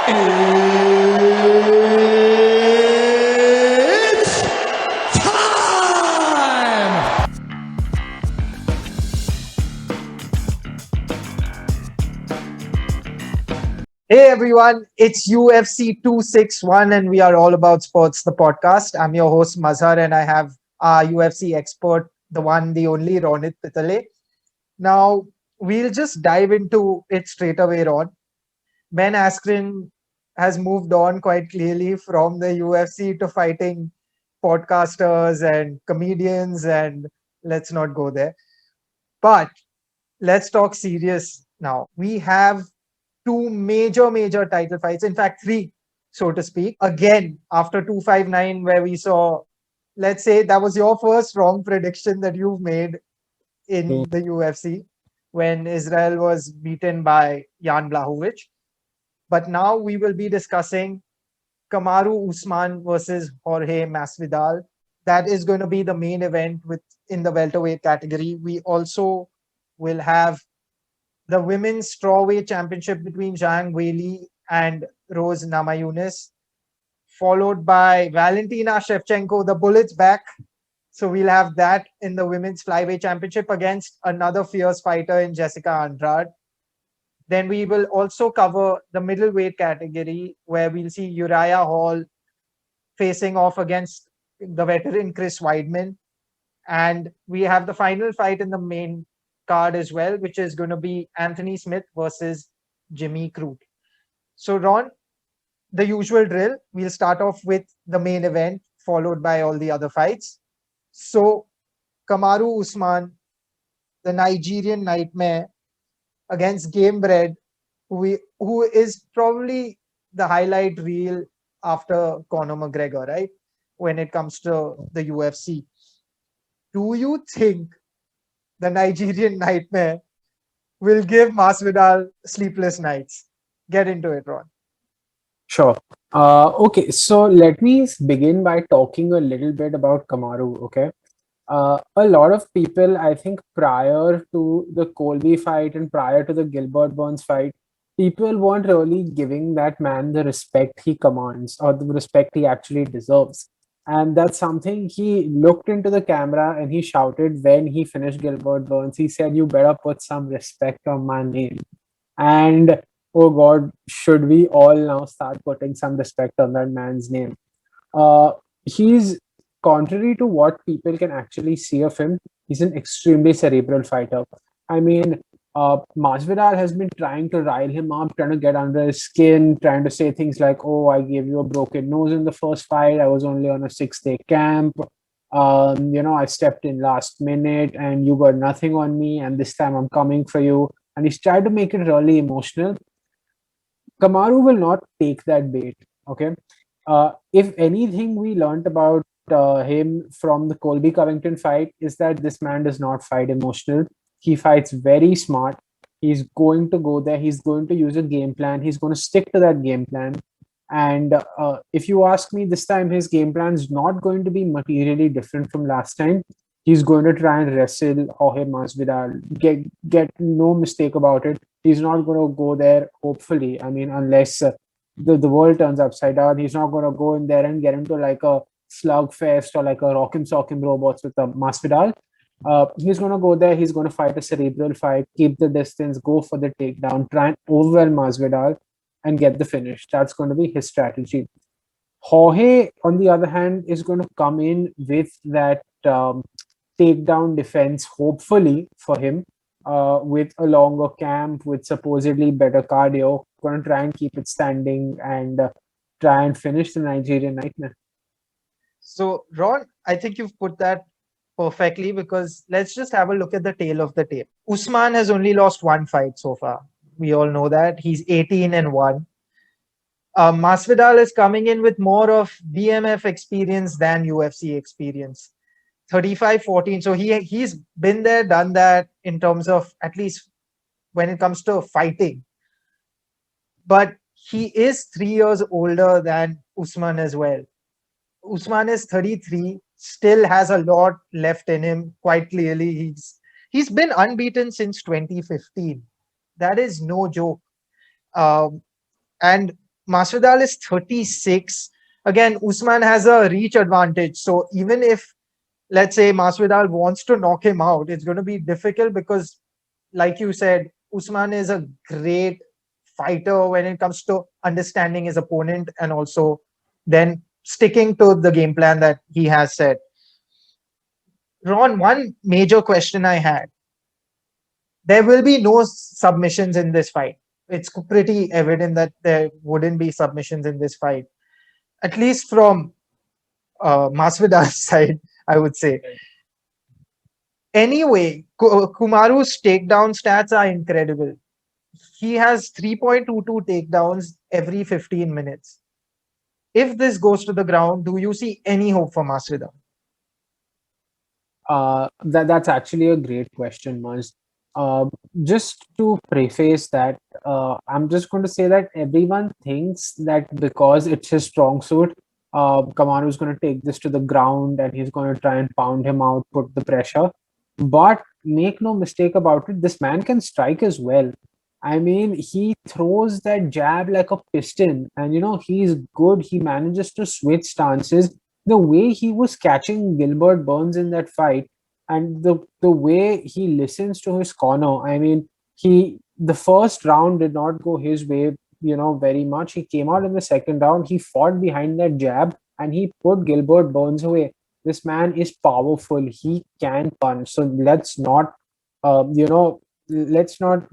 It's time! Hey everyone, it's UFC 261 and we are all about sports, the podcast. I'm your host Mazhar and I have our UFC expert, the one, the only Ronit Pitale. Now, we'll just dive into it straight away, Ron. Ben Askren has moved on quite clearly from the UFC to fighting podcasters and comedians, and let's not go there. But let's talk serious now. We have two major title fights, in fact, three, so to speak. Again, after 259, where we saw, let's say that was your first wrong prediction that you've made in the UFC when Israel was beaten by Jan Blachowicz. But now we will be discussing Kamaru Usman versus Jorge Masvidal. That is going to be the main event in the welterweight category. We also will have the women's strawweight championship between Zhang Weilei and Rose Namajunas, followed by Valentina Shevchenko, the Bullets back. So we'll have that in the women's flyweight championship against another fierce fighter in Jessica Andrade. Then we will also cover the middleweight category where we'll see Uriah Hall facing off against the veteran Chris Weidman. And we have the final fight in the main card as well, which is going to be Anthony Smith versus Jimmy Crute. So, Ron, the usual drill. We'll start off with the main event, followed by all the other fights. So, Kamaru Usman, the Nigerian Nightmare, against Gamebred, who is probably the highlight reel after Conor McGregor, right? When it comes to the UFC. Do you think the Nigerian Nightmare will give Masvidal sleepless nights? Get into it, Ron. Sure. Okay, so let me begin by talking a little bit about Kamaru, okay? A lot of people, I think, prior to the Colby fight and prior to the Gilbert Burns fight, people weren't really giving that man the respect he commands or the respect he actually deserves. And that's something he looked into the camera and he shouted when he finished Gilbert Burns. He said, "You better put some respect on my name." And oh God, should we all now start putting some respect on that man's name? He's contrary to what people can actually see of him, he's an extremely cerebral fighter. I mean, Masvidal has been trying to rile him up, trying to get under his skin, trying to say things like, "Oh, I gave you a broken nose in the first fight. I was only on a 6-day camp. I stepped in last minute and you got nothing on me. And this time I'm coming for you." And he's tried to make it really emotional. Kamaru will not take that bait. Okay. If anything we learned about him from the Colby Covington fight is that this man does not fight emotional. He fights very smart. He's going to go there. He's going to use a game plan. He's going to stick to that game plan. And if you ask me, this time his game plan is not going to be materially different from last time. He's going to try and wrestle Jorge Masvidal. Get no mistake about it. He's not going to go there, hopefully. I mean, unless the world turns upside down, he's not going to go in there and get into like a slugfest or like a Rock'em Sock'em Robots with a Masvidal. He's going to go there. He's going to fight a cerebral fight, keep the distance, go for the takedown, try and overwhelm Masvidal and get the finish. That's going to be his strategy. Jorge, on the other hand, is going to come in with that takedown defense, hopefully for him, with a longer camp, with supposedly better cardio. Going to try and keep it standing and try and finish the Nigerian Nightmare. So, Ron, I think you've put that perfectly because let's just have a look at the tail of the tape. Usman has only lost one fight so far. We all know that. He's 18-1. Masvidal is coming in with more of BMF experience than UFC experience. 35-14. So he's been there, done that in terms of at least when it comes to fighting. But he is 3 years older than Usman as well. Usman is 33, still has a lot left in him, quite clearly. He's been unbeaten since 2015. That is no joke. And Masvidal is 36. Again, Usman has a reach advantage. So even if, let's say, Masvidal wants to knock him out, it's going to be difficult because, like you said, Usman is a great fighter when it comes to understanding his opponent and also then sticking to the game plan that he has set. Ron, one major question I had: there will be no submissions in this fight. It's pretty evident that there wouldn't be submissions in this fight, at least from Masvidal's side, I would say. Anyway, Kumaru's takedown stats are incredible. He has 3.22 takedowns every 15 minutes. If this goes to the ground, do you see any hope for Masvidal? That's actually a great question, Maz. Just to preface that, I'm just going to say that everyone thinks that because it's his strong suit, Kamaru is going to take this to the ground and he's going to try and pound him out, put the pressure. But make no mistake about it, this man can strike as well. I mean, he throws that jab like a piston, and he's good. He manages to switch stances. The way he was catching Gilbert Burns in that fight, and the way he listens to his corner. I mean, the first round did not go his way, very much. He came out in the second round. He fought behind that jab, and he put Gilbert Burns away. This man is powerful. He can punch. So let's not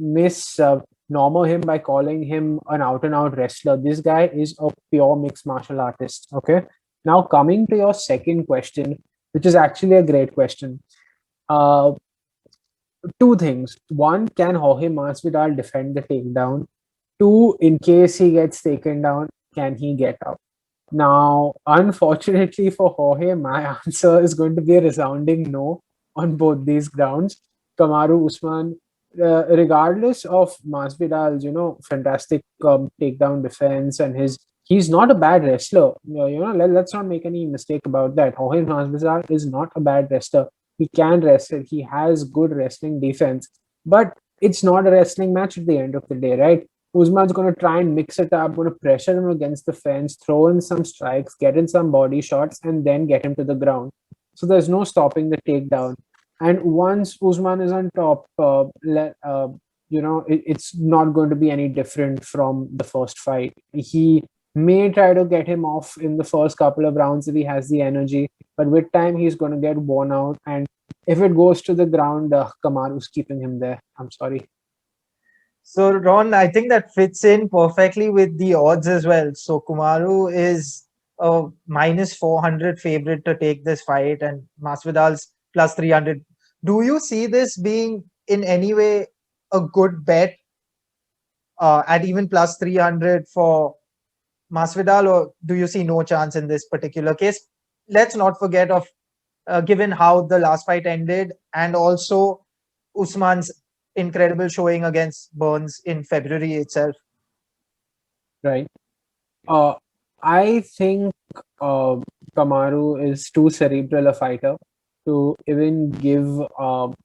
miss normal him by calling him an out and out wrestler. This guy is a pure mixed martial artist. Okay. Now coming to your second question, which is actually a great question. Two things. One, can Jorge Masvidal defend the takedown? Two, in case he gets taken down, can he get up? Now, unfortunately for Jorge, my answer is going to be a resounding no on both these grounds. Kamaru Usman, regardless of Masvidal's, fantastic takedown defense and he's not a bad wrestler. Let's not make any mistake about that. Jorge Masvidal is not a bad wrestler. He can wrestle. He has good wrestling defense, but it's not a wrestling match at the end of the day, right? Usman's going to try and mix it up, going to pressure him against the fence, throw in some strikes, get in some body shots, and then get him to the ground. So there's no stopping the takedown. And once Usman is on top, it's not going to be any different from the first fight. He may try to get him off in the first couple of rounds if he has the energy, but with time he's going to get worn out. And if it goes to the ground, Kamaru's keeping him there. I'm sorry. So, Ron, I think that fits in perfectly with the odds as well. So, Kamaru is a minus 400 favorite to take this fight, and Masvidal's plus 300. Do you see this being in any way a good bet at even plus 300 for Masvidal, or do you see no chance in this particular case? Let's not forget of given how the last fight ended and also Usman's incredible showing against Burns in February itself. Right. I think Kamaru is too cerebral a fighter to even give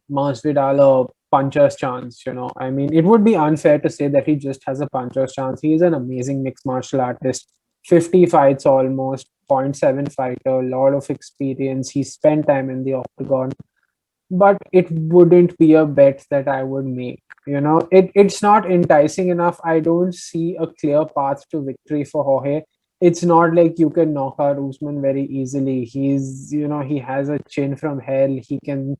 Masvidal a puncher's chance. I mean, it would be unfair to say that he just has a puncher's chance. He is an amazing mixed martial artist. 50 fights almost, 0.7 fighter, a lot of experience. He spent time in the octagon. But it wouldn't be a bet that I would make. It's not enticing enough. I don't see a clear path to victory for Jorge. It's not like you can knock out Usman very easily. He has a chin from hell. He can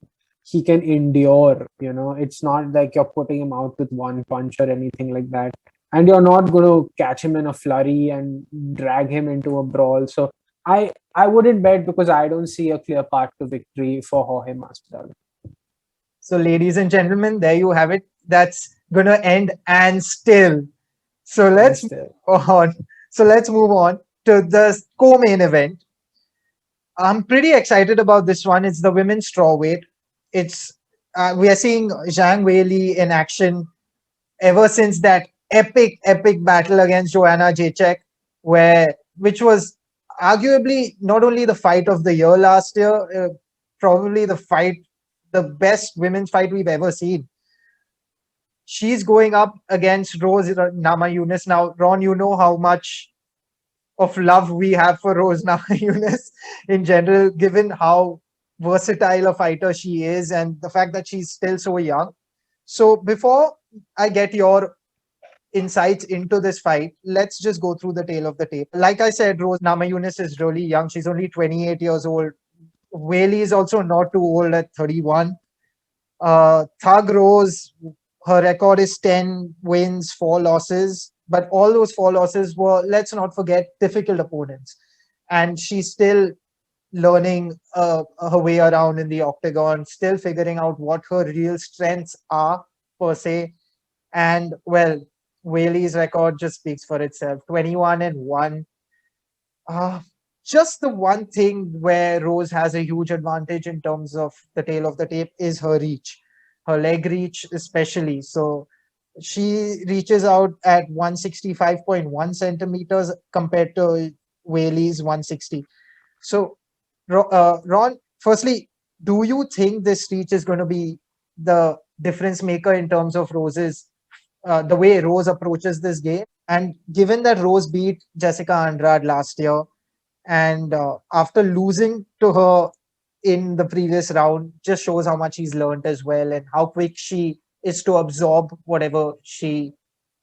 endure. It's not like you're putting him out with one punch or anything like that. And you're not going to catch him in a flurry and drag him into a brawl. So I wouldn't bet because I don't see a clear path to victory for Jorge Masvidal. So, ladies and gentlemen, there you have it. That's gonna end and still. So let's move on to the co-main event. I'm pretty excited about this one. It's the women's strawweight. It's we are seeing Zhang Weilei in action ever since that epic battle against Joanna Jedrzejczyk, which was arguably not only the fight of the year last year, probably the best women's fight we've ever seen. she's going up against Rose Namajunas. Now, Ron, you know how much of love we have for Rose Namajunas in general, given how versatile a fighter she is and the fact that she's still so young. So before I get your insights into this fight, let's just go through the tail of the tape. Like I said, Rose Namajunas is really young. She's only 28 years old. Weili is also not too old at 31. Thug Rose, her record is 10 wins, 4 losses. But all those 4 losses were, let's not forget, difficult opponents. And she's still learning her way around in the octagon, still figuring out what her real strengths are, per se. And well, Weili's record just speaks for itself, 21-1. Uh, just the one thing where Rose has a huge advantage in terms of the tail of the tape is her reach, her leg reach, especially. So she reaches out at 165.1 centimeters compared to Weili's 160. So, Ron, firstly, do you think this reach is going to be the difference maker in terms of the way Rose approaches this game? And given that Rose beat Jessica Andrade last year, and after losing to her in the previous round, just shows how much he's learned as well and how quick she is to absorb whatever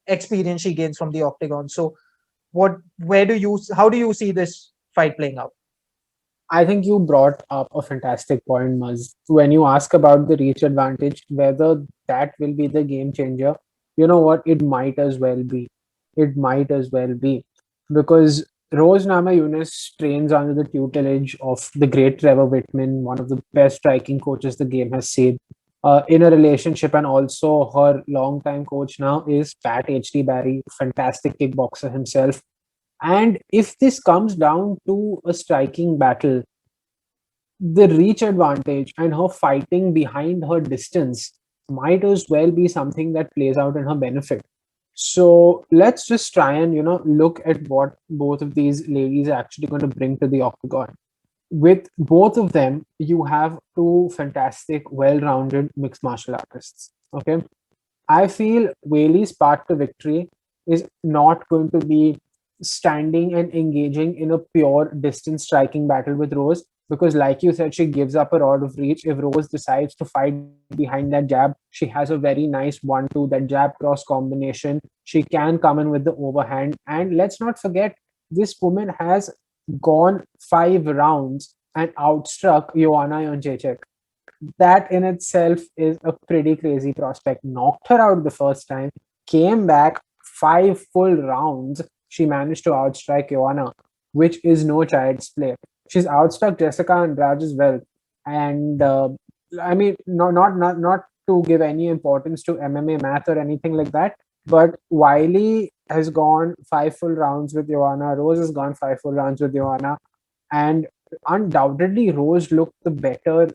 experience she gains from the octagon. So, how do you see this fight playing out? I think you brought up a fantastic point, Muz. When you ask about the reach advantage, whether that will be the game changer, you know what? It might as well be. It might as well be. Because Rose Namajunas trains under the tutelage of the great Trevor Whitman, one of the best striking coaches the game has seen. In a relationship, and also her longtime coach now is Pat H.T. Barry, fantastic kickboxer himself. And if this comes down to a striking battle, the reach advantage and her fighting behind her distance might as well be something that plays out in her benefit. So let's just try and look at what both of these ladies are actually going to bring to the octagon. With both of them, you have two fantastic, well-rounded mixed martial artists. Okay, I feel Weili's path to victory is not going to be standing and engaging in a pure distance striking battle with Rose, because, like you said, she gives up a lot of reach. If Rose decides to fight behind that jab, she has a very nice 1-2, that jab cross combination. She can come in with the overhand. And let's not forget, this woman has gone 5 rounds and outstruck Joanna Jedrzejczyk. That in itself is a pretty crazy prospect. Knocked her out the first time, came back 5 full rounds. She managed to outstrike Joanna, which is no child's play. She's outstruck Jessica Andrade as well. And I mean, not to give any importance to MMA math or anything like that, but Weili has gone 5 full rounds with Joanna. Rose has gone 5 full rounds with Joanna, and undoubtedly Rose looked the better,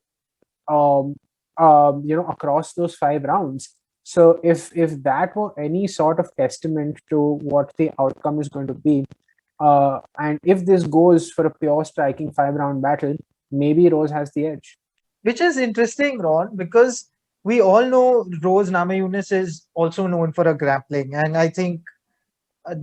across those 5 rounds. So if that were any sort of testament to what the outcome is going to be, and if this goes for a pure striking 5-round battle, maybe Rose has the edge. Which is interesting, Ron, because we all know Rose Namajunas is also known for her grappling, and I think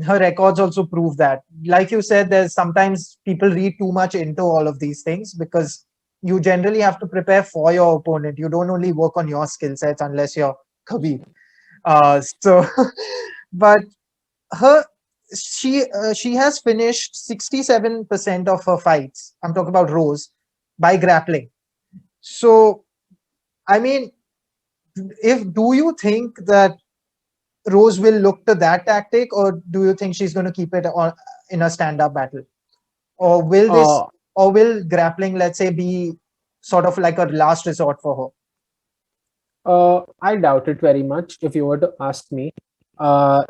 her records also prove that. Like you said, there's sometimes people read too much into all of these things because you generally have to prepare for your opponent. You don't only work on your skill sets unless you're Khabib. But her she has finished 67% of her fights. I'm talking about Rose by grappling. So, I mean, do you think that Rose will look to that tactic, or do you think she's going to keep it on in a stand-up battle, or will grappling, let's say, be sort of like a last resort for her? I doubt it very much. If you were to ask me,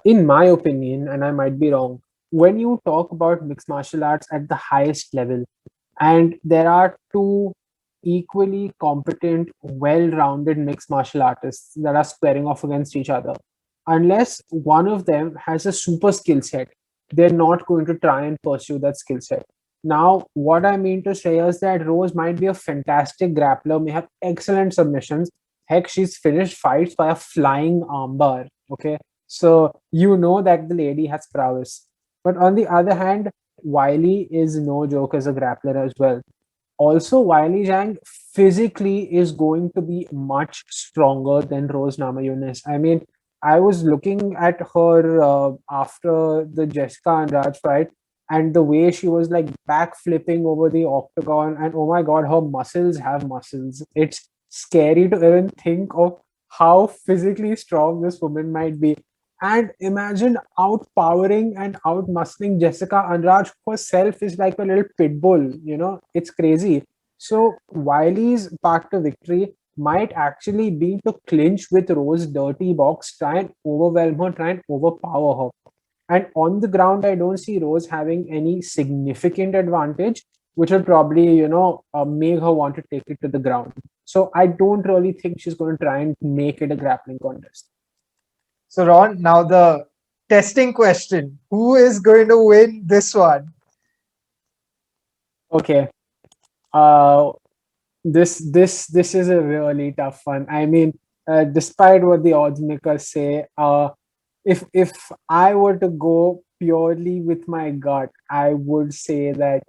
in my opinion, and I might be wrong, when you talk about mixed martial arts at the highest level, and there are two equally competent, well-rounded mixed martial artists that are squaring off against each other, unless one of them has a super skill set, they're not going to try and pursue that skill set. Now, what I mean to say is that Rose might be a fantastic grappler, may have excellent submissions, heck, she's finished fights by a flying armbar. Okay, so you know that the lady has prowess. But on the other hand, Wiley is no joke as a grappler as well. Also, Wiley Zhang physically is going to be much stronger than Rose Namajunas. I mean, I was looking at her after the Jessica Andrade fight, and the way she was like back flipping over the octagon, and oh my god, her muscles have muscles. It's scary to even think of how physically strong this woman might be. And imagine outpowering and outmuscling Jessica Andrade herself is like a little pit bull, it's crazy. So Wiley's path to victory might actually be to clinch with Rose dirty box, try and overwhelm her, try and overpower her. And on the ground, I don't see Rose having any significant advantage, which will probably, make her want to take it to the ground. So I don't really think she's going to try and make it a grappling contest. So, Ron, now the testing question. Who is going to win this one? Okay. This is a really tough one. I mean, despite what the odds makers say, if I were to go purely with my gut, I would say that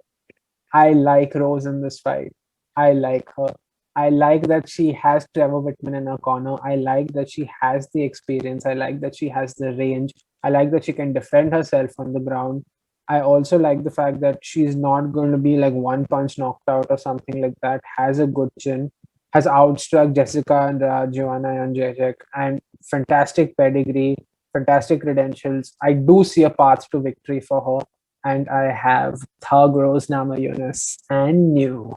I like Rose in this fight. I like her. I like that she has Trevor Whitman in her corner. I like that she has the experience. I like that she has the range. I like that she can defend herself on the ground. I also like the fact that she's not going to be like one punch knocked out or something like that. Has a good chin, has outstruck Jessica and Joanna Jedrzejczyk, and fantastic pedigree, fantastic credentials. I do see a path to victory for her, and I have Thug Rose Namajunas and new.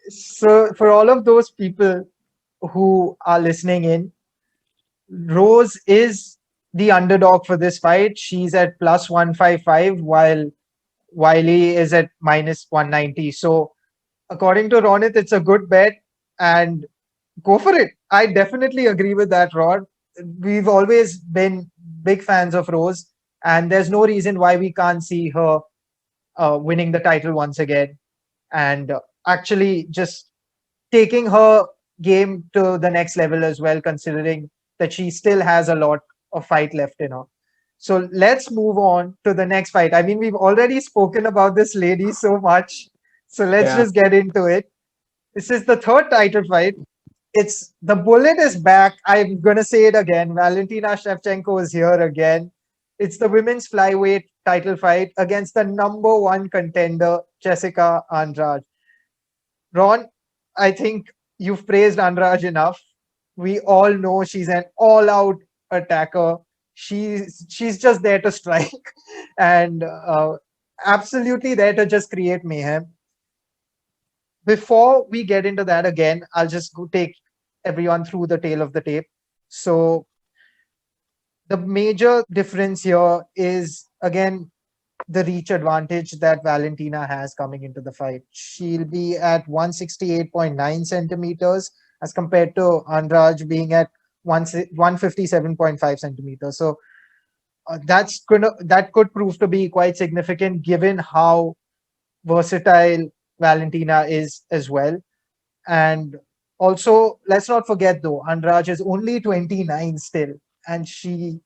So, for all of those people who are listening in, Rose is the underdog for this fight. She's at plus 155, while Wiley is at minus 190. So, according to Ronit, it's a good bet and go for it. I definitely agree with that, Rod. We've always been big fans of Rose, and there's no reason why we can't see her winning the title once again. And actually just taking her game to the next level as well, considering that she still has a lot of fight left in her. So let's move on to the next fight. I mean, we've already spoken about this lady so much. So let's just get into it. This is the third title fight. It's the bullet is back. I'm going to say it again. Valentina Shevchenko is here again. It's the women's flyweight title fight against the number one contender, Jessica Andrade. Ron, I think you've praised Andrade enough. We all know she's an all-out attacker. She's just there to strike and absolutely there to just create mayhem. Before we get into that again, I'll just go take everyone through the tail of the tape. So the major difference here is, again, the reach advantage that Valentina has coming into the fight. She'll be at 168.9 centimeters as compared to Andrade being at 157.5 centimeters. So that could prove to be quite significant given how versatile Valentina is as well. And also, let's not forget though, Andrade is only 29 still, and she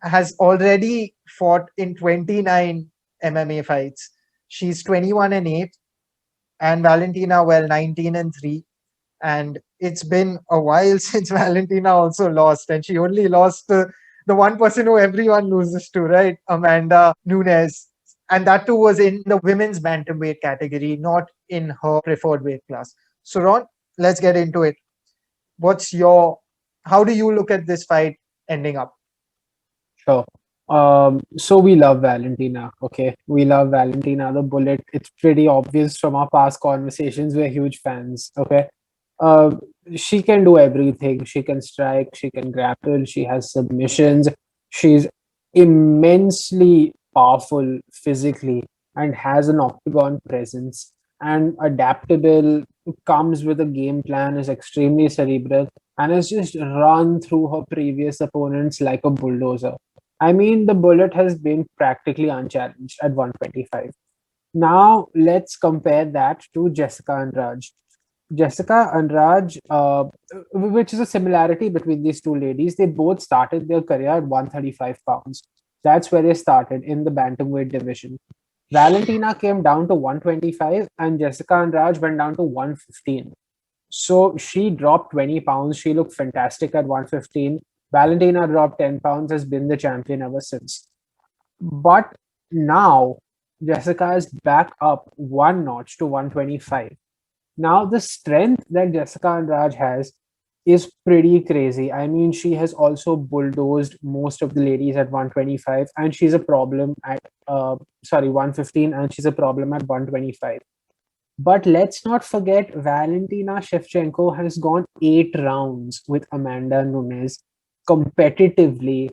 has already fought in 29 MMA fights. She's 21-8, and Valentina, well, 19-3. And it's been a while since Valentina also lost, and she only lost to the one person who everyone loses to, right? Amanda Nunes. And that too was in the women's bantamweight category, not in her preferred weight class. So, Ron, let's get into it. How do you look at this fight ending up? Sure. So we love Valentina. Okay, we love Valentina the Bullet. It's pretty obvious from our past conversations. We're huge fans. Okay, she can do everything. She can strike. She can grapple. She has submissions. She's immensely powerful physically and has an octagon presence and adaptable. Comes with a game plan. Is extremely cerebral and has just run through her previous opponents like a bulldozer. I mean, the Bullet has been practically unchallenged at 125. Now, let's compare that to Jessica Andrade. Jessica Andrade, which is a similarity between these two ladies, they both started their career at 135 pounds. That's where they started in the bantamweight division. Valentina came down to 125 and Jessica Andrade went down to 115. So she dropped 20 pounds. She looked fantastic at 115. Valentina dropped 10 pounds, has been the champion ever since. But now Jessica is back up one notch to 125. Now, the strength that Jessica Andrade has is pretty crazy. I mean, she has also bulldozed most of the ladies at 125, and she's a problem at 115, and she's a problem at 125. But let's not forget, Valentina Shevchenko has gone 8 rounds with Amanda Nunes competitively,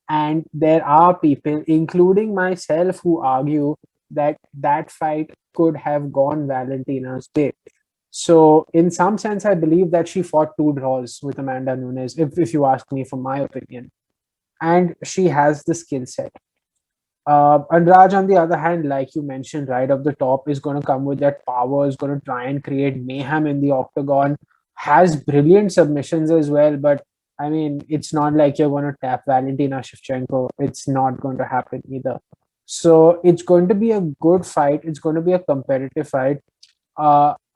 and there are people, including myself, who argue that that fight could have gone Valentina's way. So, in some sense, I believe that she fought 2 draws with Amanda Nunes, if you ask me, from my opinion. And she has the skill set. Andrade, on the other hand, like you mentioned, right up the top, is going to come with that power, is going to try and create mayhem in the octagon, has brilliant submissions as well. But I mean, it's not like you're going to tap Valentina Shevchenko. It's not going to happen either. So it's going to be a good fight. It's going to be a competitive fight.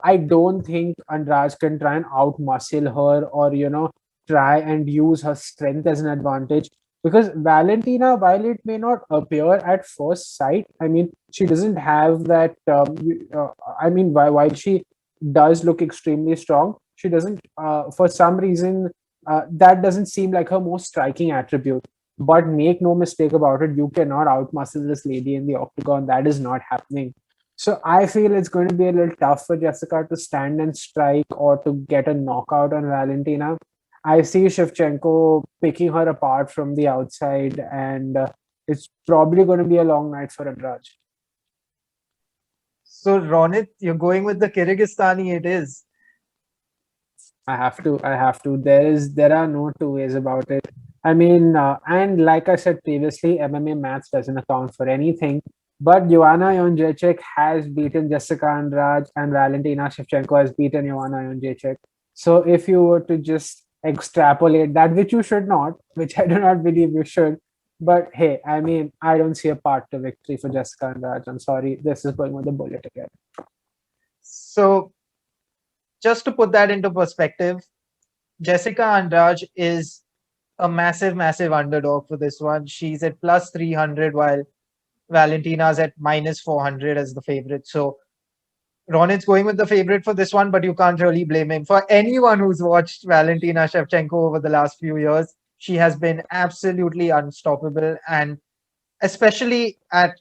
I don't think Andrade can try and outmuscle her or, try and use her strength as an advantage. Because Valentina, while it may not appear at first sight, I mean, she doesn't have that. I mean, while she does look extremely strong, she doesn't, for some reason, that doesn't seem like her most striking attribute. But make no mistake about it, you cannot outmuscle this lady in the octagon. That is not happening. So I feel it's going to be a little tough for Jessica to stand and strike or to get a knockout on Valentina. I see Shevchenko picking her apart from the outside, and it's probably going to be a long night for Andrade. So, Ronit, you're going with the Kyrgyzstani, it is. I have to. I have to. There are no two ways about it. I mean, and like I said previously, MMA maths doesn't account for anything. But Joanna Jedrzejczyk has beaten Jessica Andrade, and Valentina Shevchenko has beaten Joanna Jedrzejczyk. So if you were to just extrapolate that, which you should not, which I do not believe you should, but hey, I mean, I don't see a path to victory for Jessica Andrade. I'm sorry, this is going with the bullet again. So, just to put that into perspective, Jessica Andrade is a massive, massive underdog for this one. She's at plus 300, while Valentina's at minus 400 as the favorite. So, Ronit's going with the favorite for this one, but you can't really blame him. For anyone who's watched Valentina Shevchenko over the last few years, she has been absolutely unstoppable. And especially at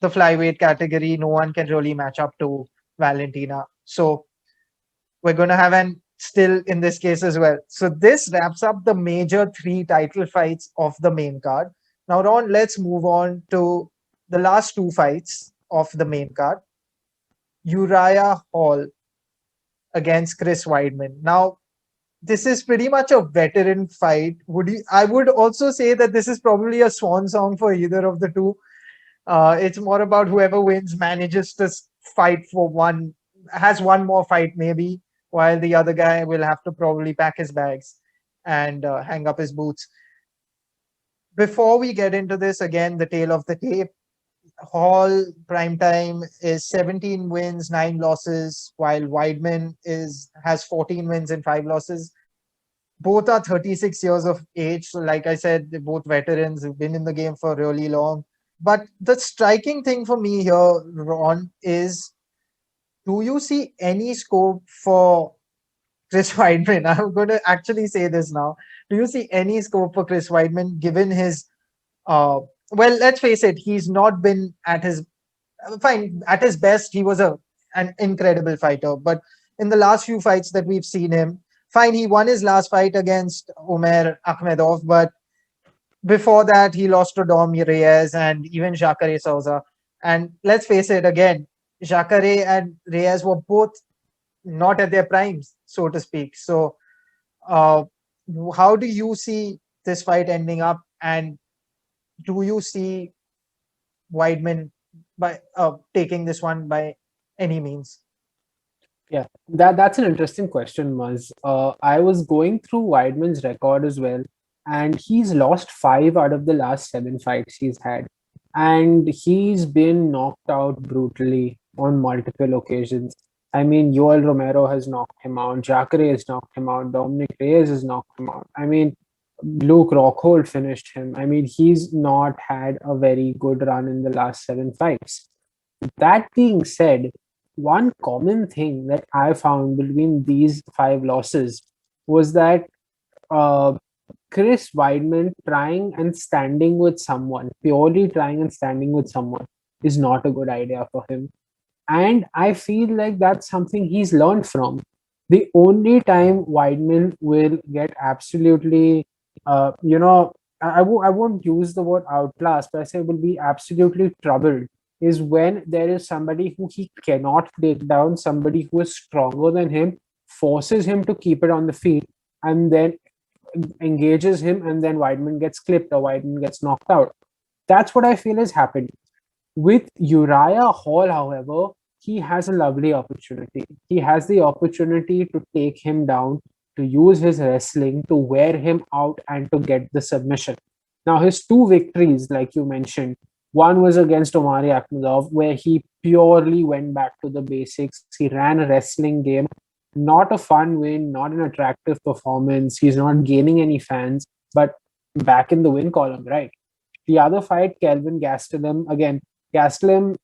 the flyweight category, no one can really match up to Valentina. So we're going to have an still in this case as well. So this wraps up the major 3 title fights of the main card. Now, Ron, let's move on to the last 2 fights of the main card. Uriah Hall against Chris Weidman. Now, this is pretty much a veteran fight. I would also say that this is probably a swan song for either of the two. It's more about whoever wins manages to fight for one, has one more fight maybe, while the other guy will have to probably pack his bags and hang up his boots. Before we get into this, again, the tale of the tape. Hall prime time is 17 wins, 9 losses, while Weidman has 14 wins and 5 losses. Both are 36 years of age. So like I said, they're both veterans who've been in the game for really long. But the striking thing for me here, Ron, is do you see any scope for Chris Weidman? I'm going to actually say this now. Do you see any scope for Chris Weidman given his well, let's face it, he's not been at his fine at his best. He was an incredible fighter, but in the last few fights that we've seen him, fine, he won his last fight against Omer Akhmedov, but before that he lost to Dom Reyes and even Jacare Souza. And let's face it, again, Jacare and Reyes were both not at their primes, so to speak. So, uh, how do you see this fight ending up, and do you see Weidman by taking this one by any means? Yeah, that's an interesting question, Maz. I was going through Weidman's record as well, and he's lost 5 out of the last 7 fights he's had, and he's been knocked out brutally on multiple occasions. I mean, Yoel Romero has knocked him out, Jacare has knocked him out, Dominic Reyes has knocked him out. I mean, Luke Rockhold finished him. I mean, he's not had a very good run in the last 7 fights. That being said, one common thing that I found between these 5 losses was that uh, Chris Weidman trying and standing with someone, purely trying and standing with someone, is not a good idea for him. And I feel like that's something he's learned from. The only time Weidman will get absolutely, I won't use the word outclassed, but I say will be absolutely troubled is when there is somebody who he cannot take down, somebody who is stronger than him, forces him to keep it on the feet, and then engages him, and then Weidman gets clipped or Weidman gets knocked out. That's what I feel is happening. With Uriah Hall, however, he has a lovely opportunity. He has the opportunity to take him down, to use his wrestling, to wear him out, and to get the submission. Now, his 2 victories, like you mentioned, one was against Omari Akhmedov, where he purely went back to the basics. He ran a wrestling game, not a fun win, not an attractive performance. He's not gaining any fans, but back in the win column, right? The other fight, Kelvin Gastelum, again, Gastelum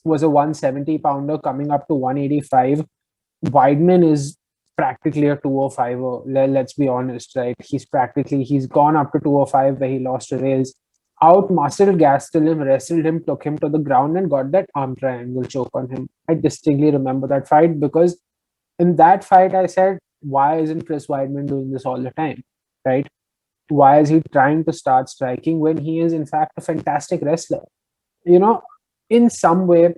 was a 170 pounder coming up to 185. Weidman is practically a 205er. Let's be honest, right? He's gone up to 205 where he lost to Rails. Out muscled Gastelum, wrestled him, took him to the ground, and got that arm triangle choke on him. I distinctly remember that fight because in that fight, I said, why isn't Chris Weidman doing this all the time, right? Why is he trying to start striking when he is, in fact, a fantastic wrestler? You know, in some way,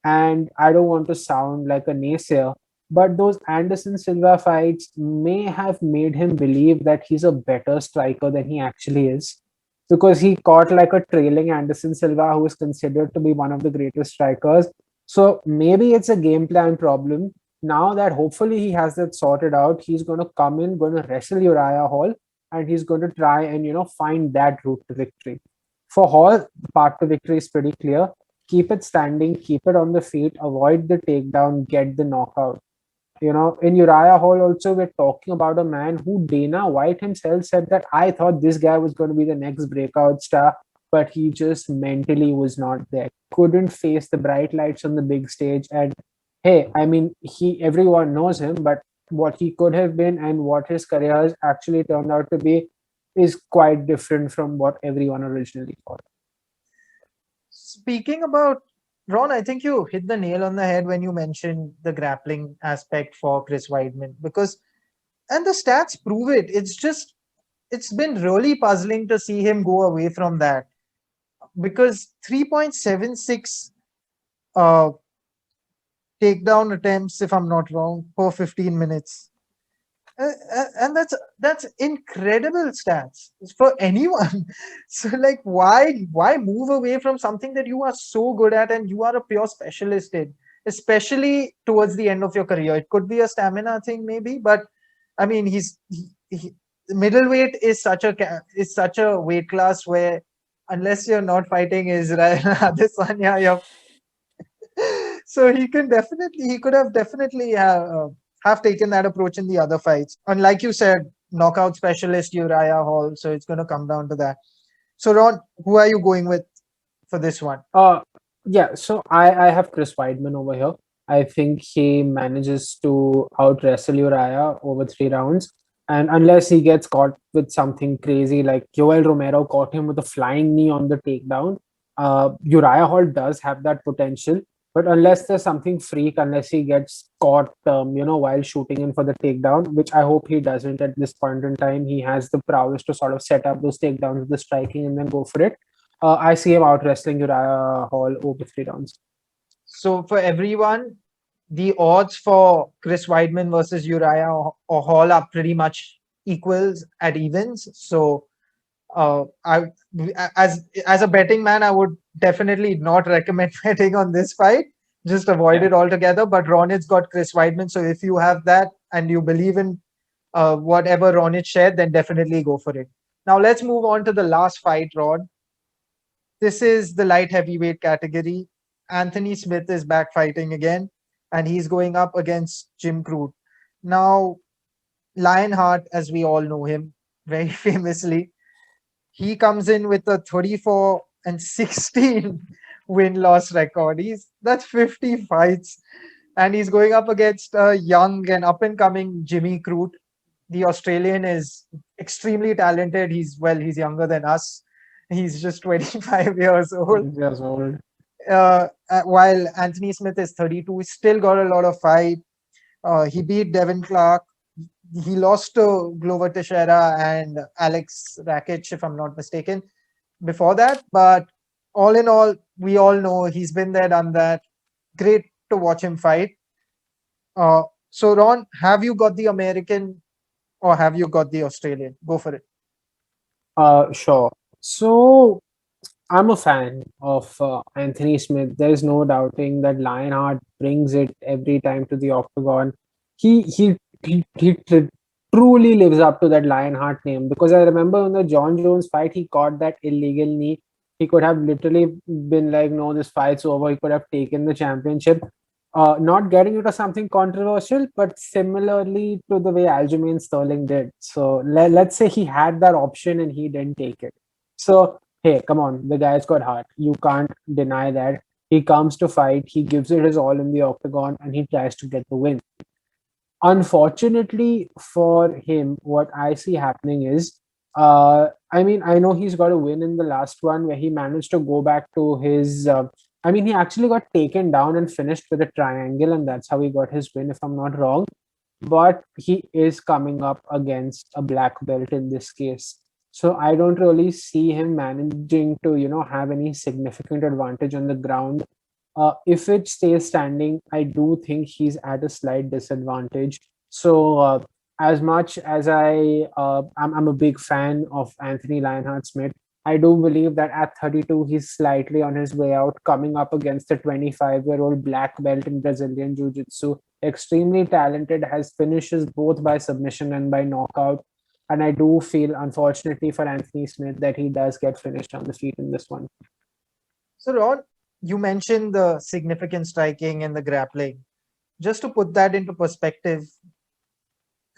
and I don't want to sound like a naysayer, but those Anderson Silva fights may have made him believe that he's a better striker than he actually is. Because he caught like a trailing Anderson Silva, who is considered to be one of the greatest strikers. So maybe it's a game plan problem. Now that hopefully he has that sorted out, he's going to come in, going to wrestle Uriah Hall, and he's going to try and find that route to victory. For Hall, the path to victory is pretty clear. Keep it standing, keep it on the feet, avoid the takedown, get the knockout. In Uriah Hall also, we're talking about a man who Dana White himself said that I thought this guy was going to be the next breakout star, but he just mentally was not there. Couldn't face the bright lights on the big stage. And hey, I mean, everyone knows him, but what he could have been and what his career has actually turned out to be is quite different from what everyone originally thought. Speaking about Ron, I think you hit the nail on the head when you mentioned the grappling aspect for Chris Weidman and the stats prove it. It's been really puzzling to see him go away from that because 3.76 takedown attempts, if I'm not wrong, per 15 minutes. And that's incredible stats for anyone. So like why move away from something that you are so good at and you are a pure specialist in, especially towards the end of your career? It could be a stamina thing maybe, but I mean middleweight is such a weight class where unless you're not fighting Israel Adesanya, so he could have definitely have taken that approach in the other fights. And like you said, knockout specialist Uriah Hall. So it's going to come down to that. So Ron, who are you going with for this one? Yeah. So I have Chris Weidman over here. I think he manages to out wrestle Uriah over 3 rounds. And unless he gets caught with something crazy, like Yoel Romero caught him with a flying knee on the takedown, Uriah Hall does have that potential. But unless there's something freak, unless he gets caught, while shooting in for the takedown, which I hope he doesn't at this point in time, he has the prowess to sort of set up those takedowns with the striking and then go for it. I see him out wrestling Uriah Hall over 3 rounds. So for everyone, the odds for Chris Weidman versus Uriah or Hall are pretty much equals at evens. So as a betting man, I would definitely not recommend betting on this fight just avoid it altogether. But Ronit's got Chris Weidman. So if you have that and you believe in whatever Ronit shared, then definitely go for it. Now let's move on to the last fight, Ron. This is the light heavyweight category. Anthony Smith is back fighting again, and he's going up against Jim Crute. Now, Lionheart, as we all know him very famously, he comes in with a 34 and 16 win-loss record. That's 50 fights, and he's going up against a young and up-and-coming Jimmy Crute. The Australian is extremely talented. He's younger than us. He's just 25 years old. Years old. While Anthony Smith is 32, he's still got a lot of fight. He beat Devin Clark. He lost to Glover Teixeira and Alex Rakic, if I'm not mistaken, before that. But all in all, we all know he's been there, done that. Great to watch him fight. So, Ron, have you got the American or have you got the Australian? Go for it. Sure. So I'm a fan of Anthony Smith. There's no doubting that Lionheart brings it every time to the octagon. He truly lives up to that Lionheart name, because I remember in the John Jones fight, he caught that illegal knee. He could have literally been like, no, this fight's over. He could have taken the championship. Not getting into something controversial, but similarly to the way Aljamain Sterling did. So let's say he had that option and he didn't take it. So, hey, come on, the guy's got heart. You can't deny that. He comes to fight, he gives it his all in the octagon, and he tries to get the win. Unfortunately for him, what I see happening is, I know he's got a win in the last one where he managed to go back to his. He actually got taken down and finished with a triangle, and that's how he got his win, if I'm not wrong. But he is coming up against a black belt in this case. So I don't really see him managing to, have any significant advantage on the ground. If it stays standing, I do think he's at a slight disadvantage. So as much as I'm a big fan of Anthony Lionheart Smith, I do believe that at 32, he's slightly on his way out, coming up against a 25-year-old black belt in Brazilian Jiu-Jitsu. Extremely talented, has finishes both by submission and by knockout. And I do feel, unfortunately for Anthony Smith, that he does get finished on the feet in this one. So, Ron, you mentioned the significant striking and the grappling. Just to put that into perspective,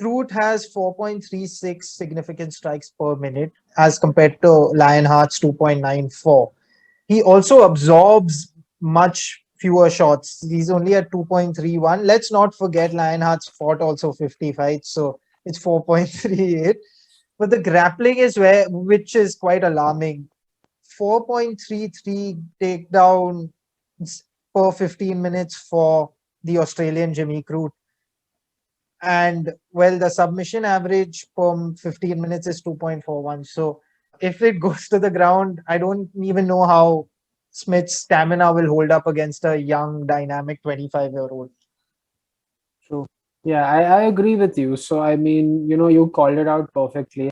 Crute has 4.36 significant strikes per minute as compared to Lionheart's 2.94. He also absorbs much fewer shots. He's only at 2.31. Let's not forget Lionheart's fought also 50 fights, so it's 4.38. But the grappling is which is quite alarming. 4.33 takedown per 15 minutes for the Australian Jimmy Crute. And the submission average per 15 minutes is 2.41. So if it goes to the ground, I don't even know how Smith's stamina will hold up against a young, dynamic 25-year-old. True. Yeah, I agree with you. So, you called it out perfectly.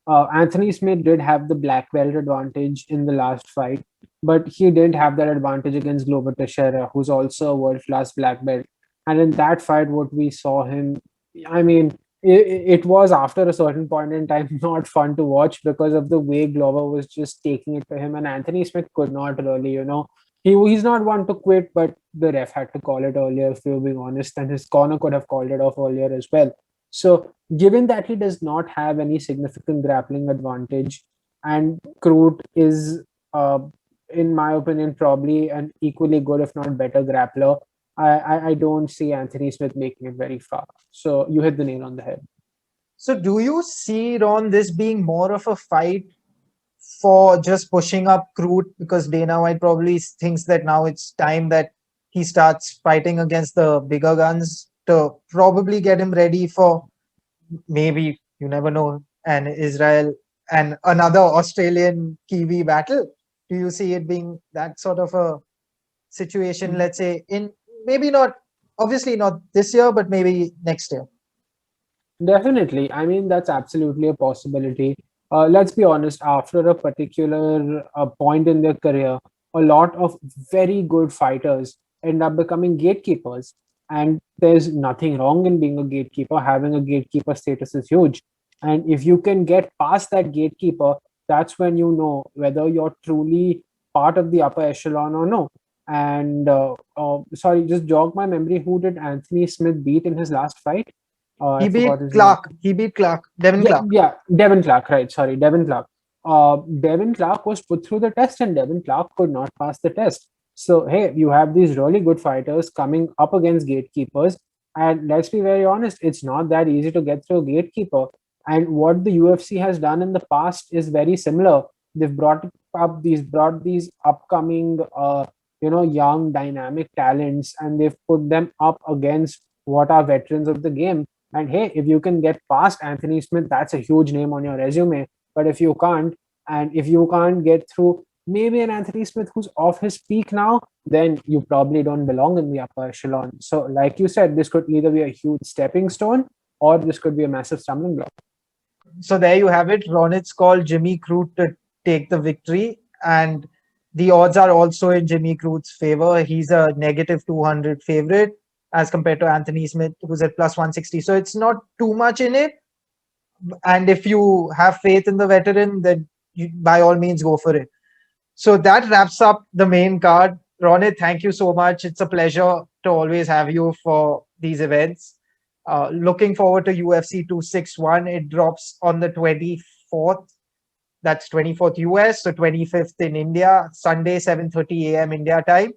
Anthony Smith did have the black belt advantage in the last fight, but he didn't have that advantage against Glover Teixeira, who's also a world-class black belt. And in that fight, what we saw him, it was after a certain point in time not fun to watch because of the way Glover was just taking it to him, and Anthony Smith could not really, he's not one to quit, but the ref had to call it earlier, if we're being honest, and his corner could have called it off earlier as well. So given that he does not have any significant grappling advantage, and Crute is, in my opinion, probably an equally good, if not better, grappler, I don't see Anthony Smith making it very far. So you hit the nail on the head. So do you see, Ron, this being more of a fight for just pushing up Crute, because Dana White probably thinks that now it's time that he starts fighting against the bigger guns to probably get him ready for, maybe, you never know, an Israel and another Australian Kiwi battle? Do you see it being that sort of a situation, let's say, in maybe not, obviously not this year, but maybe next year? Definitely. That's absolutely a possibility. Let's be honest, after a particular point in their career, a lot of very good fighters end up becoming gatekeepers. And there's nothing wrong in being a gatekeeper. Having a gatekeeper status is huge. And if you can get past that gatekeeper, that's when you know whether you're truly part of the upper echelon or no. And sorry, just jog my memory. Who did Anthony Smith beat in his last fight? I He forgot beat his name. Clark. He beat Clark. Devin Yeah, Clark. yeah, Devin Clark, right? Sorry, Devin Clark. Devin Clark was put through the test, and Devin Clark could not pass the test. So hey, you have these really good fighters coming up against gatekeepers, and let's be very honest, it's not that easy to get through a gatekeeper. And what the UFC has done in the past is very similar. They've brought these upcoming, young dynamic talents, and they've put them up against what are veterans of the game. And hey, if you can get past Anthony Smith, that's a huge name on your resume. But if you can't, and if you can't get through maybe an Anthony Smith who's off his peak now, then you probably don't belong in the upper echelon. So, like you said, this could either be a huge stepping stone or this could be a massive stumbling block. So there you have it. Ronit's called Jimmy Crute to take the victory, and the odds are also in Jimmy Crute's favor. He's a negative 200 favorite as compared to Anthony Smith, who's at plus 160. So it's not too much in it. And if you have faith in the veteran, then you, by all means, go for it. So that wraps up the main card. Ronit, thank you so much. It's a pleasure to always have you for these events. Looking forward to UFC 261. It drops on the 24th. That's 24th US, so 25th in India, Sunday, 7:30 a.m. India time.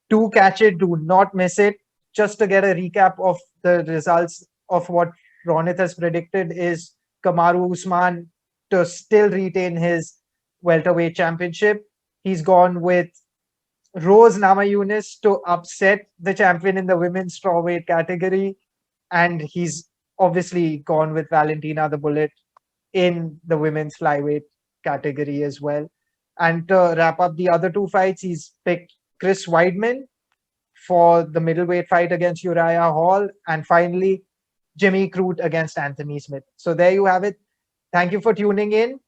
Do catch it. Do not miss it. Just to get a recap of the results of what Ronit has predicted is Kamaru Usman to still retain his welterweight championship. He's gone with Rose Namajunas to upset the champion in the women's strawweight category. And he's obviously gone with Valentina the Bullet in the women's flyweight category as well. And to wrap up the other two fights, he's picked Chris Weidman for the middleweight fight against Uriah Hall. And finally, Jimmy Crute against Anthony Smith. So there you have it. Thank you for tuning in.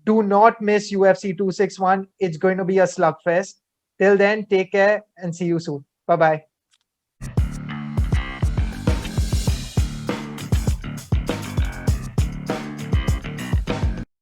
Do not miss UFC 261. It's going to be a slugfest. Till then, take care and see you soon. Bye-bye.